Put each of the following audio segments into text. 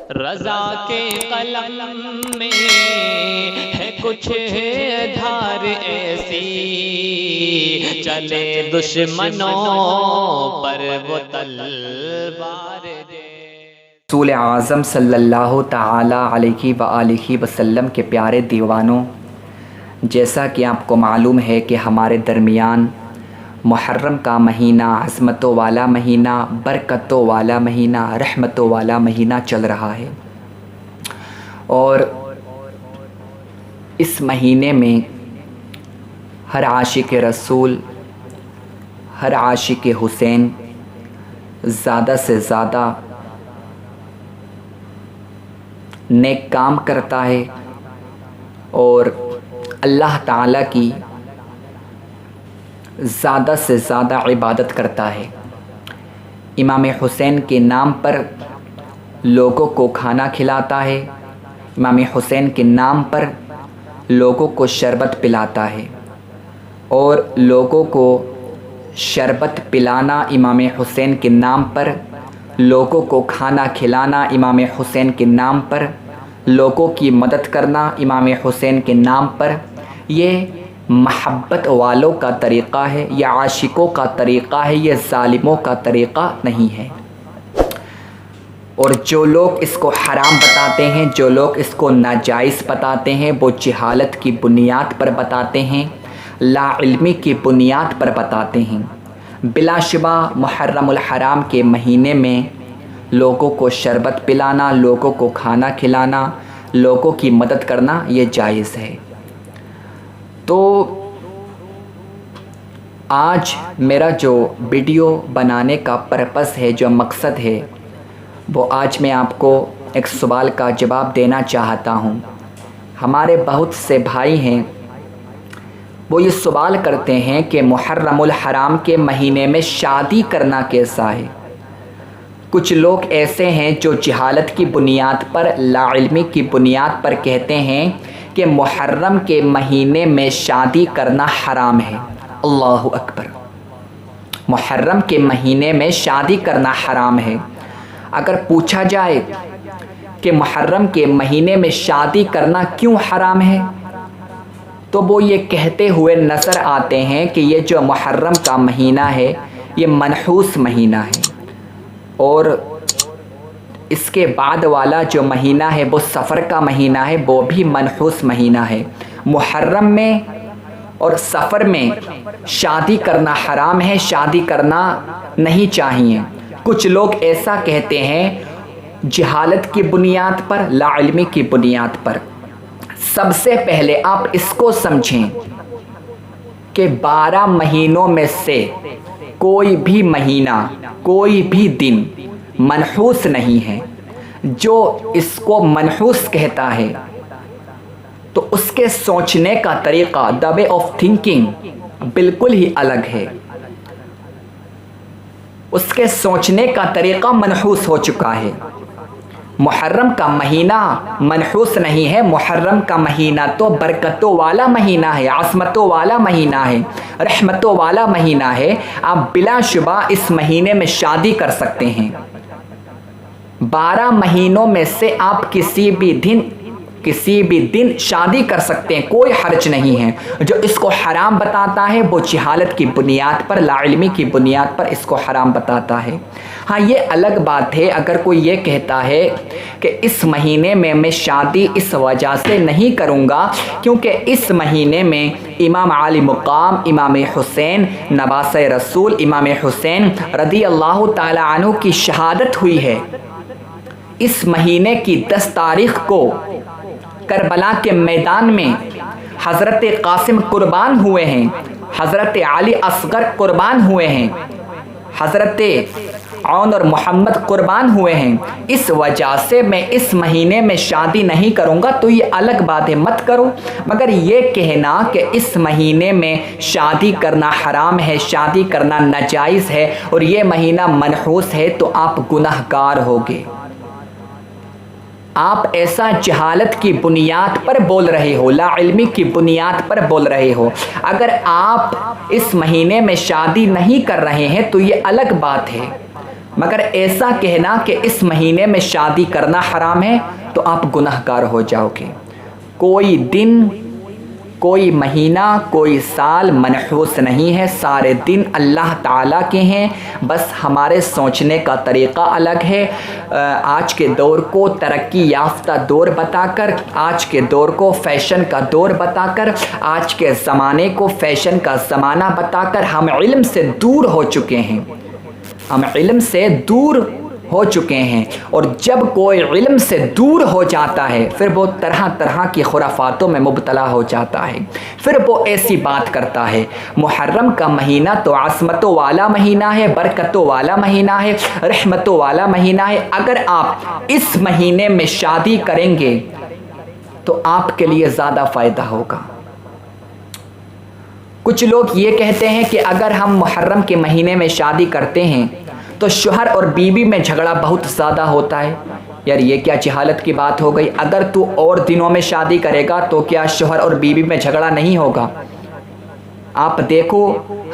رضا کے قلم میں ہے کچھ دھار ایسی، چلے دشمنوں پر وہ تلوار دے۔ رسول اعظم صلی اللہ تعالی علیہ وآلہ وسلم کے پیارے دیوانوں، جیسا کہ آپ کو معلوم ہے کہ ہمارے درمیان محرم کا مہینہ عظمتوں والا مہینہ، برکتوں والا مہینہ، رحمتوں والا مہینہ چل رہا ہے، اور اس مہینے میں ہر عاشق رسول، ہر عاشق حسین زیادہ سے زیادہ نیک کام کرتا ہے اور اللہ تعالیٰ کی زیادہ سے زیادہ عبادت کرتا ہے۔ امام حسین کے نام پر لوگوں کو کھانا کھلاتا ہے، امام حسین کے نام پر لوگوں کو شربت پلاتا ہے، اور لوگوں کو شربت پلانا امام حسین کے نام پر، لوگوں کو کھانا کھلانا امام حسین کے نام پر، لوگوں کی مدد کرنا امام حسین کے نام پر، یہ محبت والوں کا طریقہ ہے، یہ عاشقوں کا طریقہ ہے، یہ ظالموں کا طریقہ نہیں ہے۔ اور جو لوگ اس کو حرام بتاتے ہیں، جو لوگ اس کو ناجائز بتاتے ہیں، وہ جہالت کی بنیاد پر بتاتے ہیں، لا علمی کی بنیاد پر بتاتے ہیں۔ بلا شبہ محرم الحرام کے مہینے میں لوگوں کو شربت پلانا، لوگوں کو کھانا کھلانا، لوگوں کی مدد کرنا یہ جائز ہے۔ تو آج میرا جو ویڈیو بنانے کا پرپس ہے، جو مقصد ہے، وہ آج میں آپ کو ایک سوال کا جواب دینا چاہتا ہوں۔ ہمارے بہت سے بھائی ہیں، وہ یہ سوال کرتے ہیں کہ محرم الحرام کے مہینے میں شادی کرنا کیسا ہے؟ کچھ لوگ ایسے ہیں جو جہالت کی بنیاد پر، لا علمی کی بنیاد پر کہتے ہیں کہ محرم کے مہینے میں شادی کرنا حرام ہے۔ اللہ اکبر! محرم کے مہینے میں شادی کرنا حرام ہے۔ اگر پوچھا جائے کہ محرم کے مہینے میں شادی کرنا کیوں حرام ہے، تو وہ یہ کہتے ہوئے نظر آتے ہیں کہ یہ جو محرم کا مہینہ ہے، یہ منحوس مہینہ ہے، اور اس کے بعد والا جو مہینہ ہے وہ سفر کا مہینہ ہے، وہ بھی منحوس مہینہ ہے۔ محرم میں اور سفر میں شادی کرنا حرام ہے، شادی کرنا نہیں چاہیے۔ کچھ لوگ ایسا کہتے ہیں جہالت کی بنیاد پر، لا علمی کی بنیاد پر۔ سب سے پہلے آپ اس کو سمجھیں کہ 12 مہینوں میں سے کوئی بھی مہینہ، کوئی بھی دن منحوس نہیں ہے۔ جو اس کو منحوس کہتا ہے تو اس کے سوچنے کا طریقہ، the way of thinking بالکل ہی الگ ہے۔ اس کے سوچنے کا طریقہ منحوس ہو چکا ہے۔ محرم کا مہینہ منحوس نہیں ہے، محرم کا مہینہ تو برکتوں والا مہینہ ہے، عظمتوں والا مہینہ ہے، رحمتوں والا مہینہ ہے۔ آپ بلا شبہ اس مہینے میں شادی کر سکتے ہیں۔ 12 مہینوں میں سے آپ کسی بھی دن شادی کر سکتے ہیں، کوئی حرج نہیں ہے۔ جو اس کو حرام بتاتا ہے وہ جہالت کی بنیاد پر، لا علمی کی بنیاد پر اس کو حرام بتاتا ہے۔ ہاں، یہ الگ بات ہے اگر کوئی یہ کہتا ہے کہ اس مہینے میں میں شادی اس وجہ سے نہیں کروں گا کیونکہ اس مہینے میں امام عالی مقام، امام حسین نواسہ رسول، امام حسین رضی اللہ تعالی عنہ کی شہادت ہوئی ہے۔ اس مہینے کی 10 تاریخ کو کربلا کے میدان میں حضرت قاسم قربان ہوئے ہیں، حضرت علی اصغر قربان ہوئے ہیں، حضرت عون اور محمد قربان ہوئے ہیں۔ اس وجہ سے میں اس مہینے میں شادی نہیں کروں گا، تو یہ الگ بات ہے، مت کرو۔ مگر یہ کہنا کہ اس مہینے میں شادی کرنا حرام ہے، شادی کرنا ناجائز ہے اور یہ مہینہ منحوس ہے، تو آپ گناہ گار ہوگے۔ آپ ایسا جہالت کی بنیاد پر بول رہے ہو، لا علمی کی بنیاد پر بول رہے ہو۔ اگر آپ اس مہینے میں شادی نہیں کر رہے ہیں تو یہ الگ بات ہے، مگر ایسا کہنا کہ اس مہینے میں شادی کرنا حرام ہے تو آپ گنہگار ہو جاؤ گے۔ کوئی دن، کوئی مہینہ، کوئی سال منحوس نہیں ہے، سارے دن اللہ تعالیٰ کے ہیں، بس ہمارے سوچنے کا طریقہ الگ ہے۔ آج کے دور کو ترقی یافتہ دور بتا کر، آج کے دور کو فیشن کا دور بتا کر، آج کے زمانے کو فیشن کا زمانہ بتا کر ہم علم سے دور ہو چکے ہیں، ہم علم سے دور ہو چکے ہیں۔ اور جب کوئی علم سے دور ہو جاتا ہے پھر وہ طرح طرح کی خرافاتوں میں مبتلا ہو جاتا ہے، پھر وہ ایسی بات کرتا ہے۔ محرم کا مہینہ تو عصمتوں والا مہینہ ہے، برکتوں والا مہینہ ہے، رحمتوں والا مہینہ ہے، اگر آپ اس مہینے میں شادی کریں گے تو آپ کے لیے زیادہ فائدہ ہوگا۔ کچھ لوگ یہ کہتے ہیں کہ اگر ہم محرم کے مہینے میں شادی کرتے ہیں تو شوہر اور بیوی میں جھگڑا بہت زیادہ ہوتا ہے۔ یار یہ کیا جہالت کی بات ہو گئی؟ اگر تو اور دنوں میں شادی کرے گا تو کیا شوہر اور بیوی میں جھگڑا نہیں ہوگا؟ آپ دیکھو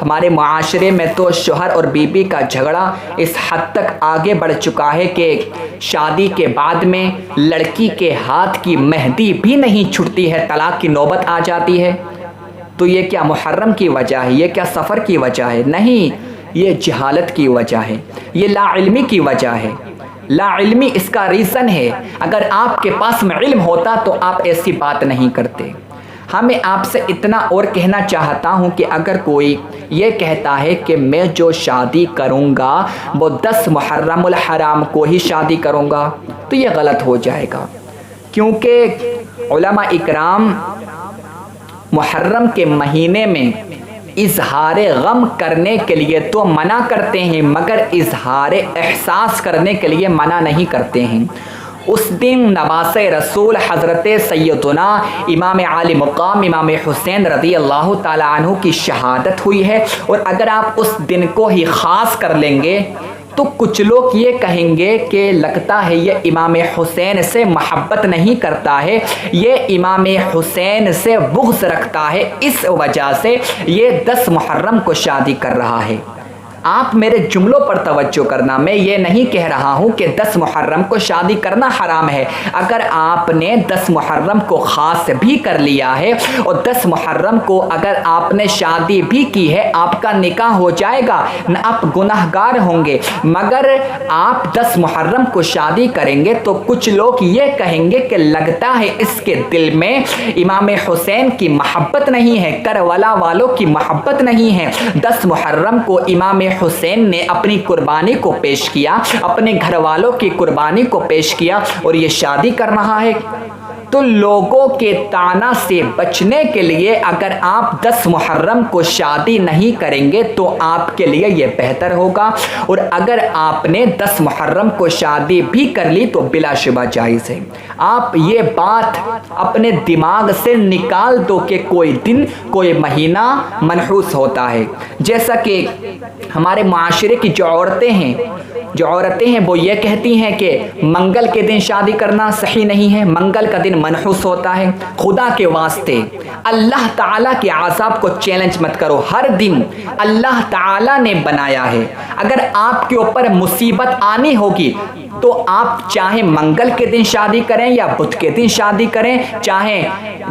ہمارے معاشرے میں تو شوہر اور بیوی کا جھگڑا اس حد تک آگے بڑھ چکا ہے کہ شادی کے بعد میں لڑکی کے ہاتھ کی مہندی بھی نہیں چھٹتی ہے، طلاق کی نوبت آ جاتی ہے۔ تو یہ کیا محرم کی وجہ ہے؟ یہ کیا سفر کی وجہ ہے؟ نہیں، یہ جہالت کی وجہ ہے، یہ لا علمی کی وجہ ہے۔ لا علمی اس کا ریزن ہے۔ اگر آپ کے پاس میں علم ہوتا تو آپ ایسی بات نہیں کرتے۔ ہمیں آپ سے اتنا اور کہنا چاہتا ہوں کہ اگر کوئی یہ کہتا ہے کہ میں جو شادی کروں گا وہ 10 محرم الحرام کو ہی شادی کروں گا تو یہ غلط ہو جائے گا، کیونکہ علماء اکرام محرم کے مہینے میں اظہار غم کرنے کے لیے تو منع کرتے ہیں مگر اظہار احساس کرنے کے لیے منع نہیں کرتے ہیں۔ اس دن نواز رسول حضرت سیدنا امام عالی مقام امام حسین رضی اللہ تعالیٰ عنہ کی شہادت ہوئی ہے، اور اگر آپ اس دن کو ہی خاص کر لیں گے تو کچھ لوگ یہ کہیں گے کہ لگتا ہے یہ امام حسین سے محبت نہیں کرتا ہے، یہ امام حسین سے بغض رکھتا ہے، اس وجہ سے یہ 10 محرم کو شادی کر رہا ہے۔ آپ میرے جملوں پر توجہ کرنا، میں یہ نہیں کہہ رہا ہوں کہ 10 محرم کو شادی کرنا حرام ہے۔ اگر آپ نے 10 محرم کو خاص بھی کر لیا ہے اور 10 محرم کو اگر آپ نے شادی بھی کی ہے، آپ کا نکاح ہو جائے گا، نہ آپ گناہگار ہوں گے۔ مگر آپ 10 محرم کو شادی کریں گے تو کچھ لوگ یہ کہیں گے کہ لگتا ہے اس کے دل میں امام حسین کی محبت نہیں ہے، کربلا والوں کی محبت نہیں ہے۔ 10 محرم کو امام حسین نے اپنی قربانی کو پیش کیا، اپنے گھر والوں کی قربانی کو پیش کیا اور یہ شادی کر رہا ہے۔ تو لوگوں کے طعنہ سے بچنے کے لیے اگر آپ 10 محرم کو شادی نہیں کریں گے تو آپ کے لیے یہ بہتر ہوگا، اور اگر آپ نے 10 محرم کو شادی بھی کر لی تو بلا شبہ جائز ہے۔ آپ یہ بات اپنے دماغ سے نکال دو کہ کوئی دن، کوئی مہینہ منحوس ہوتا ہے۔ جیسا کہ ہمارے معاشرے کی جو عورتیں ہیں وہ یہ کہتی ہیں کہ منگل کے دن شادی کرنا صحیح نہیں ہے، منگل کا دن منحوس ہوتا ہے۔ خدا کے واسطے اللہ تعالیٰ کے عذاب کو چیلنج مت کرو، ہر دن اللہ تعالیٰ نے بنایا ہے۔ اگر آپ کے اوپر مصیبت آنی ہوگی تو آپ چاہے منگل کے دن شادی کریں یا بدھ کے دن شادی کریں، چاہے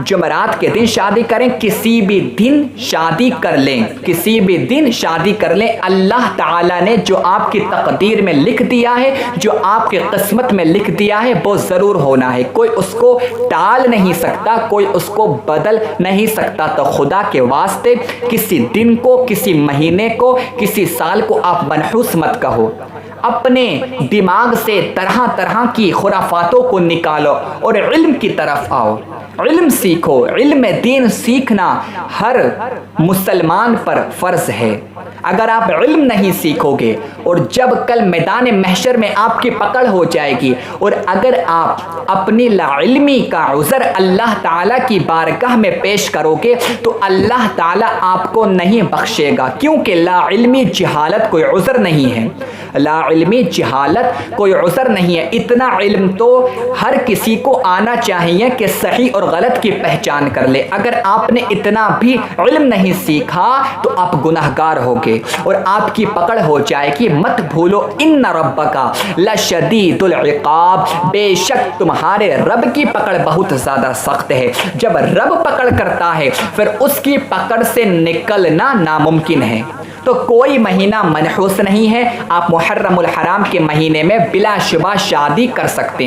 جمعرات کے دن شادی کریں، کسی بھی دن شادی کر لیں، کسی بھی دن شادی کر لیں۔ اللہ تعالیٰ نے جو آپ کی تقدیر میں لکھ دیا ہے، جو آپ کی قسمت میں لکھ دیا ہے وہ ضرور ہونا ہے، کوئی اس کو ٹال نہیں سکتا، کوئی اس کو بدل نہیں سکتا۔ تو خدا کے واسطے کسی دن کو، کسی مہینے کو، کسی سال کو آپ منحوس مت کہو۔ اپنے دماغ سے طرح طرح کی خرافاتوں کو نکالو اور علم کی طرف آؤ، علم سیکھو۔ علم دین سیکھنا ہر مسلمان پر فرض ہے۔ اگر آپ علم نہیں سیکھو گے اور جب کل میدان محشر میں آپ کی پکڑ ہو جائے گی اور اگر آپ اپنی لا علمی کا عذر اللہ تعالیٰ کی بارگاہ میں پیش کرو گے تو اللہ تعالیٰ آپ کو نہیں بخشے گا، کیونکہ لا علمی جہالت کوئی عذر نہیں ہے، لا علمی جہالت کوئی عذر نہیں ہے۔ اتنا علم تو ہر کسی کو آنا چاہیے کہ صحیح اور غلط کی پہچان کر لے۔ اگر آپ نے اتنا بھی علم نہیں سیکھا تو آپ گناہگار ہوگے اور آپ کی پکڑ ہو جائے گی۔ مت بھولو ان ربک لشدید العقاب، بے شک تمہارے رب کی پکڑ بہت زیادہ سخت ہے۔ جب رب پکڑ کرتا ہے پھر اس کی پکڑ سے نکلنا ناممکن ہے۔ تو کوئی مہینہ منحوس نہیں ہے، آپ محرم الحرام کے مہینے میں بلا شبہ شادی کر سکتے ہیں۔